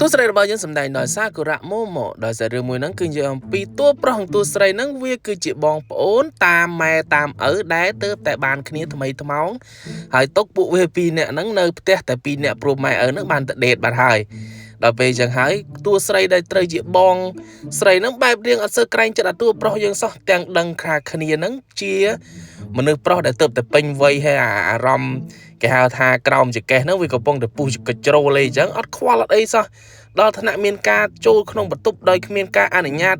ตัวស្រីរបស់យើងសម្ដែងដោយសាគុរៈម៉ូម៉ូដោយសាររឿងមួយហ្នឹងគឺនិយាយអំពីតួប្រុសของតួស្រីហ្នឹងវាគឺជាបងប្អូនតាមម៉ែតាមឪដែលទើបតែបានគ្នាថ្មីថ្មោងហើយទុកពួកវាពីរនាក់ហ្នឹងនៅផ្ទះតែពីរនាក់ព្រោះម៉ែឪហ្នឹងបានទៅដេតបាត់ហើយដល់ពេលចឹងហើយតួស្រីដែលត្រូវជាបងស្រីហ្នឹងបែបរៀងអត់សូវក្រែងចិត្តអាតួប្រុសយើងសោះទាំងដឹងថាគ្នាហ្នឹងជាមនុស្សប្រុសដែលទើបតែពេញវ័យហើយអារម្មណ៍គេហៅថាក្រោមចង្កេះហ្នឹងវាកំពុងតែពុះកជ្រោលអីចឹងអត់ខ្វល់អត់អីសោះដល់ថ្នាក់មានការចូលក្នុងបន្ទប់ដោយគ្មានការអនុញ្ញាត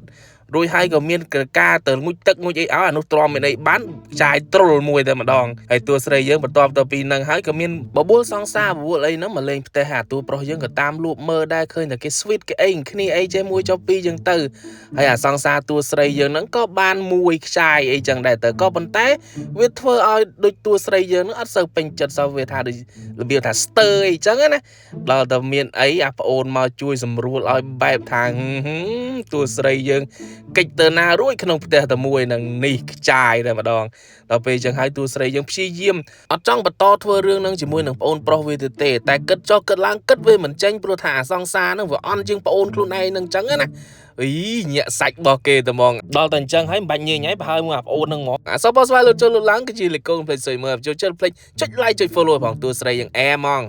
រួចហើយក៏មានការទៅងុយទឹកងុយអីឲ្យអានោះទ្រាំមានអីបានចាយត្រុលមួយតែម្ដងហើយតួស្រីយើងបន្ទាប់ទៅពីហ្នឹងហើយក៏មានបបួលសង្សារបបួលអីហ្នឹងមកលេងផ្ទះអាតួប្រុសយើងក៏តាមលួបមើលដែរឃើញតែគេស្វីតគេអីគ្នាអីចេះមួយចុះពីរយើងទៅហើយអាសង្សារតួស្រីយើងហ្នឹងក៏បានមួយខ្ចាយអីចឹងដែរទៅក៏ប៉ុន្តែវាធ្វើឲ្យដូចតួស្រីយើងហ្នឹងអត់សូវពេញចិត្តសោះវាថាដូចរបៀបថាស្ទើអីចឹងណាដល់តែមានអីអាប្អូនមកជួយសម្រួលឲ្យបែបថាតួស្រីយើងកិច្ចទៅណារួចក្នុងផ្ទះតែមួយនឹងនេះខ្ចាយតែម្ដងដល់ពេលចឹងហើយតួស្រីយើងព្យាយាមអត់ចង់បន្តធ្វើរឿងនឹងជាមួយនឹងប្អូនប្រុសវាទៅទេតែគិតចុះគិតឡើងគិតវាមិនចេញព្រោះថាអាសង្សារនឹងវាអន់ជាងប្អូនខ្លួនឯងនឹងចឹងណាអីញាក់សាច់របស់គេតែហ្មងដល់តែអញ្ចឹងហើយមិនបាច់ញញហើយបើហើយមកអាប្អូននឹងហ្មងអសបស្វាយលោកចូលលោកឡើងគឺជាលេខកូនផ្លេចសួយមើលចូលចិត្តផ្លេចចុច like ចុច follow ផងតួស្រីយើងអែហ្មង